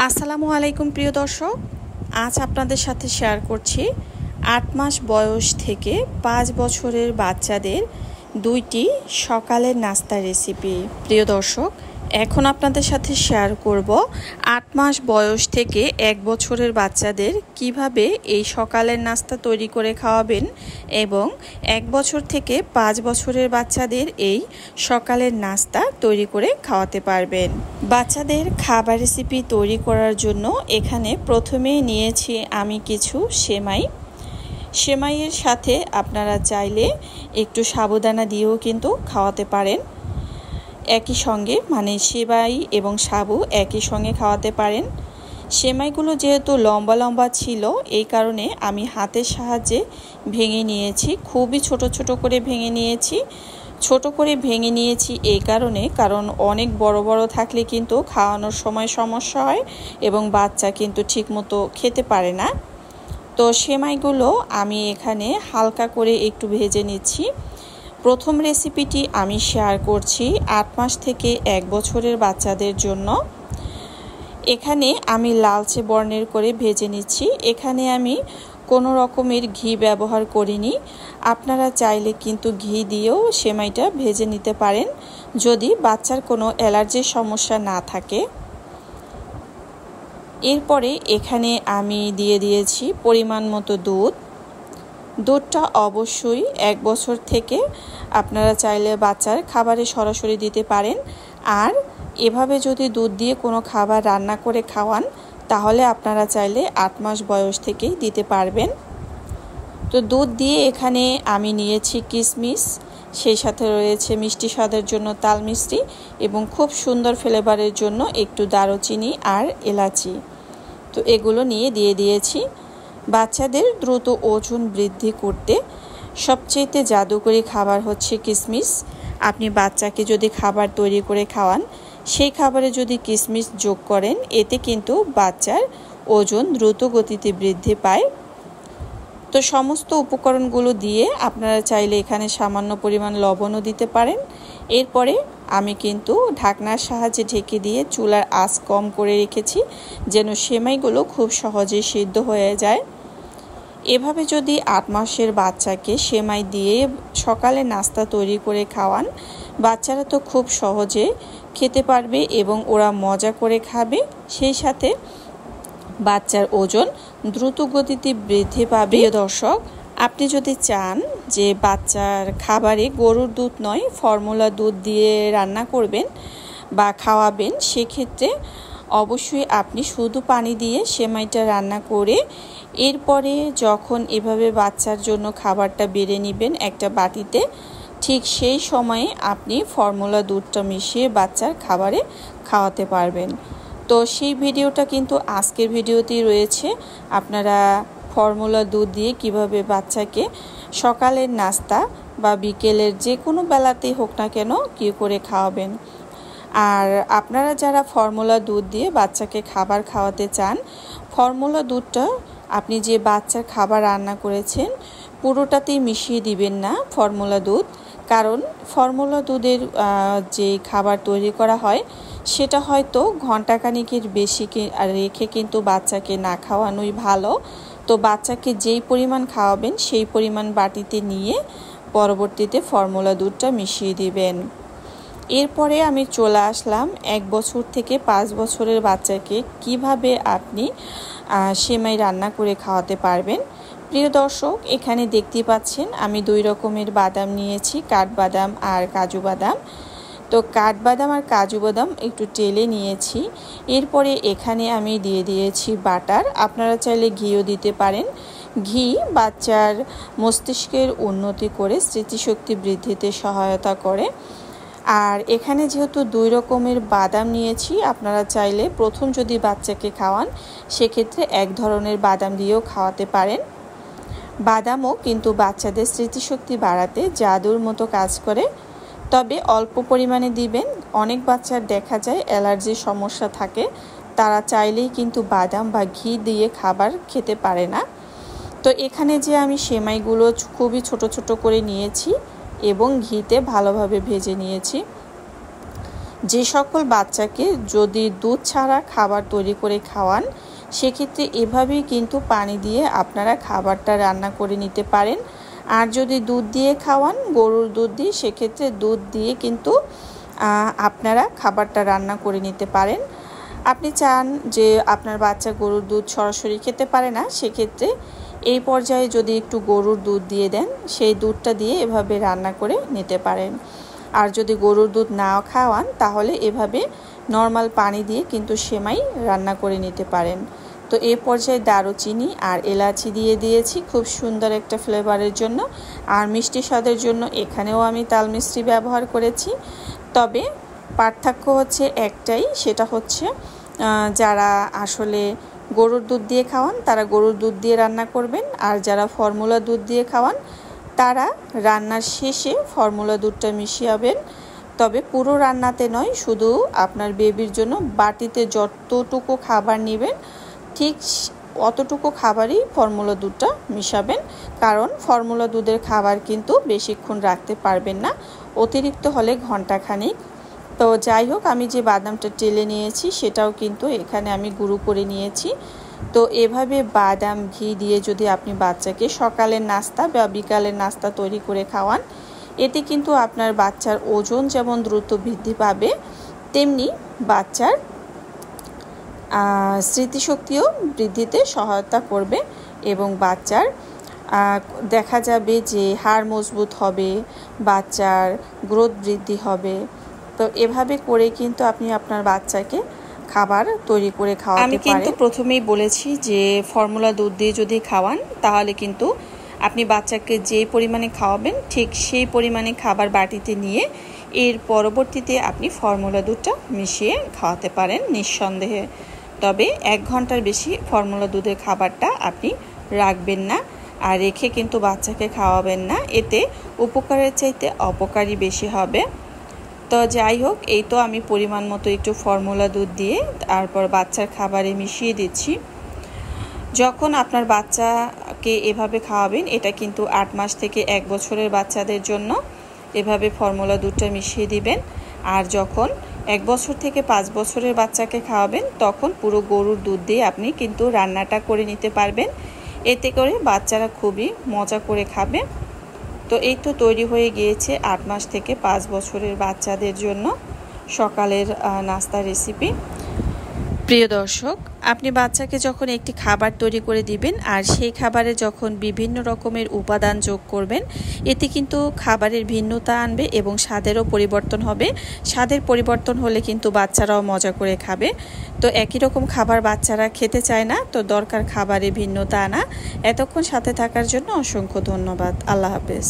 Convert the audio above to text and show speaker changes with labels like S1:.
S1: আসসালামু আলাইকুম প্রিয় দর্শক, আজ আপনাদের সাথে শেয়ার করছি ৮ মাস বয়স থেকে ৫ বছরের বাচ্চাদের ২টি সকালের নাস্তার রেসিপি। প্রিয় দর্শক, এখন আপনাদের সাথে শেয়ার করব ৮ মাস বয়স থেকে ১ বছরের বাচ্চাদের কিভাবে এই সকালের নাস্তা তৈরি করে খাওয়াবেন এবং ১ বছর থেকে ৫ বছরের বাচ্চাদের এই সকালের নাস্তা তৈরি করে খাওয়াতে পারবেন। বাচ্চাদের খাবার রেসিপি তৈরি করার জন্য এখানে প্রথমেই নিয়েছি আমি কিছু সেমাইয়ের সাথে আপনারা চাইলে একটু সাবুদানা দিয়েও কিন্তু খাওয়াতে পারেন। একই সঙ্গে সেমাই এবং সাবু একই সঙ্গে খাওয়াতে পারেন। সেমাইগুলো যেহেতু লম্বা লম্বা ছিল, এই কারণে আমি হাতের সাহায্যে ভেঙে নিয়েছি। খুবই ছোট ছোট করে ভেঙে নিয়েছি। ছোট করে ভেঙে নিয়েছি এই কারণ অনেক বড় বড় থাকলে কিন্তু খাওয়ানোর সময় সমস্যা হয় এবং বাচ্চা কিন্তু ঠিকমতো খেতে পারে না। তো সেমাইগুলো আমি এখানে হালকা করে একটু ভেজে নিচ্ছি। প্রথম রেসিপিটি আমি শেয়ার করছি ৮ মাস থেকে ১ বছরের বাচ্চাদের জন্য। এখানে আমি লালচে বর্ণের করে ভেজে নিচ্ছি। এখানে আমি কোনো রকমের ঘি ব্যবহার করিনি। আপনারা চাইলে কিন্তু ঘি দিয়েও সেমাইটা ভেজে নিতে পারেন যদি বাচ্চার কোনো অ্যালার্জির সমস্যা না থাকে। এরপরে এখানে আমি দিয়ে দিয়েছি পরিমাণ মতো দুধটা অবশ্যই ১ বছর থেকে আপনারা চাইলে বাচ্চার খাবারে সরাসরি দিতে পারেন। আর এভাবে যদি দুধ দিয়ে কোনো খাবার রান্না করে খাওয়ান তাহলে আপনারা চাইলে ৮ মাস বয়স থেকেই দিতে পারবেন। তো দুধ দিয়ে এখানে আমি নিয়েছি কিশমিশ, সেই সাথে রয়েছে মিষ্টি স্বাদের জন্য তাল মিষ্টি এবং খুব সুন্দর ফ্লেভারের জন্য একটু দারুচিনি আর এলাচি। তো এগুলো নিয়ে দিয়ে দিয়েছি। বাচ্চাদের দ্রুত ওজন বৃদ্ধি করতে সবচেয়ে জাদুকরি খাবার হচ্ছে কিশমিশ। আপনি বাচ্চাকে যদি খাবার তৈরি করে খাওয়ান, সেই খাবারে যদি কিশমিশ যোগ করেন, এতে কিন্তু বাচ্চার ওজন দ্রুত গতিতে বৃদ্ধি পায়। তো সমস্ত উপকরণগুলো দিয়ে আপনারা চাইলে এখানে সামান্য পরিমাণ লবণও দিতে পারেন। এরপরে আমি কিন্তু ঢাকনার সাহায্যে ঢেকে দিয়ে চুলার আঁচ কম করে রেখেছি যেন সেমাইগুলো খুব সহজেই সিদ্ধ হয়ে যায়। এভাবে যদি ৮ মাসের বাচ্চাকে সেমাই দিয়ে সকালে নাস্তা তৈরি করে খাওয়ান, বাচ্চারা তো খুব সহজে খেতে পারবে এবং ওরা মজা করে খাবে। সেই সাথে বাচ্চার ওজন দ্রুত গতিতে বৃদ্ধি পাবে। প্রিয় দর্শক, আপনি যদি চান যে বাচ্চার খাবারে গরুর দুধ নয় ফর্মুলা দুধ দিয়ে রান্না করবেন বা খাওয়াবেন, সেক্ষেত্রে অবশ্যই আপনি শুধু পানি দিয়ে সেমাইটা রান্না করে এরপরে যখন এভাবে বাচ্চার জন্য খাবারটা বেড়ে নেবেন একটা বাটিতে, ঠিক সেই সময়ে আপনি ফর্মুলা দুধটা মিশিয়ে বাচ্চার খাবারে খাওয়াতে পারবেন। তো সেই ভিডিওটা কিন্তু আজকের ভিডিওতেই রয়েছে। আপনারা ফর্মুলা দুধ দিয়ে কিভাবে বাচ্চাকে সকালের নাস্তা বা বিকেলের যে কোনো বেলাতেই হোক না কেন কী করে খাওয়াবেন। আর আপনারা যারা ফর্মুলা দুধ দিয়ে বাচ্চাকে খাবার খাওয়াতে চান, ফর্মুলা দুধটা আপনি যে বাচ্চার খাবার রান্না করেছেন পুরোটাতেই মিশিয়ে দিবেন না ফর্মুলা দুধ, কারণ ফর্মুলা দুধের যে খাবার তৈরি করা হয় সেটা হয়তো ঘণ্টাখানেকের বেশি রেখে কিন্তু বাচ্চাকে না খাওয়ানোই ভালো। তো বাচ্চাকে যেই পরিমাণ খাওয়াবেন সেই পরিমাণ বাটিতে নিয়ে পরবর্তীতে ফর্মুলা দুধটা মিশিয়ে দিবেন। এরপরে আমি চলে আসলাম ১ বছর থেকে ৫ বছরের বাচ্চাকে কিভাবে আপনি সেমাই রান্না করে খাওয়াতে পারবেন। প্রিয় দর্শক, এখানে দেখতে পাচ্ছেন আমি ২ রকমের বাদাম নিয়েছি, কাঠবাদাম আর কাজু বাদাম। তো কাঠবাদাম আর কাজু বাদাম একটু টেলে নিয়েছি। এরপরে এখানে আমি দিয়ে দিয়েছি বাটার, আপনারা চাইলে ঘিও দিতে পারেন। ঘি বাচ্চার মস্তিষ্কের উন্নতি করে স্মৃতিশক্তি বৃদ্ধিতে সহায়তা করে। আর এখানে যেহেতু ২ রকমের বাদাম নিয়েছি, আপনারা চাইলে প্রথম যদি বাচ্চাকে খাওয়ান সেক্ষেত্রে এক ধরনের বাদাম দিয়েও খাওয়াতে পারেন। বাদামও কিন্তু বাচ্চাদের স্মৃতিশক্তি বাড়াতে জাদুর মতো কাজ করে, তবে অল্প পরিমাণে দিবেন। অনেক বাচ্চার দেখা যায় অ্যালার্জির সমস্যা থাকে, তারা চাইলেই কিন্তু বাদাম বা ঘি দিয়ে খাবার খেতে পারে না। তো এখানে যে আমি সেমাইগুলো খুবই ছোট ছোট করে নিয়েছি এবং ঘিতে ভালোভাবে ভেজে নিয়েছি। যে সকল বাচ্চাকে যদি দুধ ছাড়া খাবার তৈরি করে খাওয়ান, সেক্ষেত্রে এভাবেই কিন্তু পানি দিয়ে আপনারা খাবারটা রান্না করে নিতে পারেন। আর যদি দুধ দিয়ে খাওয়ান, গরুর দুধ দিয়ে, সেক্ষেত্রে দুধ দিয়ে কিন্তু আপনারা খাবারটা রান্না করে নিতে পারেন। আপনি চান যে আপনার বাচ্চা গরুর দুধ সরাসরি খেতে পারে না, সেক্ষেত্রে এই পর্যায়ে যদি একটু গরুর দুধ দিয়ে দেন, সেই দুধটা দিয়ে এভাবে রান্না করে নিতে পারেন। আর যদি গরুর দুধ নাও খাওয়ান, তাহলে এভাবে নর্মাল পানি দিয়ে কিন্তু সেমাই রান্না করে নিতে পারেন। তো এই পর্যায়ে দারুচিনি আর এলাচি দিয়ে দিয়েছি খুব সুন্দর একটা ফ্লেভারের জন্য। আর মিষ্টি স্বাদের জন্য এখানেও আমি তাল মিষ্টি ব্যবহার করেছি। তবে পার্থক্য হচ্ছে একটাই, সেটা হচ্ছে যারা আসলে গরুর দুধ দিয়ে খাওয়ান তারা গরুর দুধ দিয়ে রান্না করবেন, আর যারা ফর্মুলা দুধ দিয়ে খাওয়ান তারা রান্নার শেষে ফর্মুলা দুধটা মিশিয়াবেন। তবে পুরো রান্নাতে নয়, শুধু আপনার বেবির জন্য বাটিতে যতটুকু খাবার নেবেন ঠিক অতটুকু খাবারই ফর্মুলা দুধটা মিশাবেন। কারণ ফর্মুলা দুধের খাবার কিন্তু বেশিক্ষণ রাখতে পারবেন না, অতিরিক্ত হলে ঘন্টাখানিক। তো যাই হোক, আমি যে বাদামটা টেলে নিয়েছি সেটাও কিন্তু এখানে আমি গুঁড়ো করে নিয়েছি। তো এভাবে বাদাম ঘি দিয়ে যদি আপনি বাচ্চাকে সকালের নাস্তা বা বিকালের নাস্তা তৈরি করে খাওয়ান, এতে কিন্তু আপনার বাচ্চার ওজন যেমন দ্রুত বৃদ্ধি পাবে, তেমনি বাচ্চার স্মৃতিশক্তিও বৃদ্ধিতে সহায়তা করবে এবং বাচ্চার দেখা যাবে যে হাড় মজবুত হবে, বাচ্চার গ্রোথ বৃদ্ধি হবে। তো এভাবে করে কিন্তু আপনি আপনার বাচ্চাকে খাবার তৈরি করে খাওয়াতে পারেন। আমি কিন্তু প্রথমেই বলেছি যে ফর্মুলা দুধ দিয়ে যদি খাওয়ান, তাহলে কিন্তু আপনি বাচ্চাকে যে পরিমাণে খাওয়াবেন ঠিক সেই পরিমাণে খাবার বাটিতে নিয়ে এর পরবর্তীতে আপনি ফর্মুলা দুধটা মিশিয়ে খাওয়াতে পারেন নিঃসন্দেহে। তবে 1 ঘন্টার বেশি ফর্মুলা দুধের খাবারটা আপনি রাখবেন না, আর রেখে কিন্তু বাচ্চাকে খাওয়াবেন না, এতে উপকারের চাইতে অপকারই বেশি হবে। তো যাই হোক, এই তো আমি পরিমাণ মতো একটু ফর্মুলা দুধ দিয়ে তারপর বাচ্চার খাবারে মিশিয়ে দিচ্ছি। যখন আপনার বাচ্চাকে এভাবে খাওয়াবেন, এটা কিন্তু 8 মাস থেকে 1 বছরের বাচ্চাদের জন্য এভাবে ফর্মুলা দুধটা মিশিয়ে দিবেন। আর যখন 1 বছর থেকে 5 বছরের বাচ্চাকে খাওয়াবেন, তখন পুরো গরুর দুধ দিয়ে আপনি কিন্তু রান্নাটা করে নিতে পারবেন। এতে করে বাচ্চারা খুবই মজা করে খাবে। তো এই তো তৈরি হয়ে গিয়েছে 8 মাস থেকে 5 বছরের বাচ্চাদের জন্য সকালের নাস্তার রেসিপি। প্রিয় দর্শক, আপনি বাচ্চাকে যখন একটি খাবার তৈরি করে দিবেন আর সেই খাবারে যখন বিভিন্ন রকমের উপাদান যোগ করবেন, এতে কিন্তু খাবারের ভিন্নতা আনবে এবং স্বাদেরও পরিবর্তন হবে। স্বাদের পরিবর্তন হলে কিন্তু বাচ্চারাও মজা করে খাবে। তো একই রকম খাবার বাচ্চারা খেতে চায় না, তো দরকার খাবারে ভিন্নতা আনা। এতক্ষণ সাথে থাকার জন্য অসংখ্য ধন্যবাদ। আল্লাহ হাফেজ।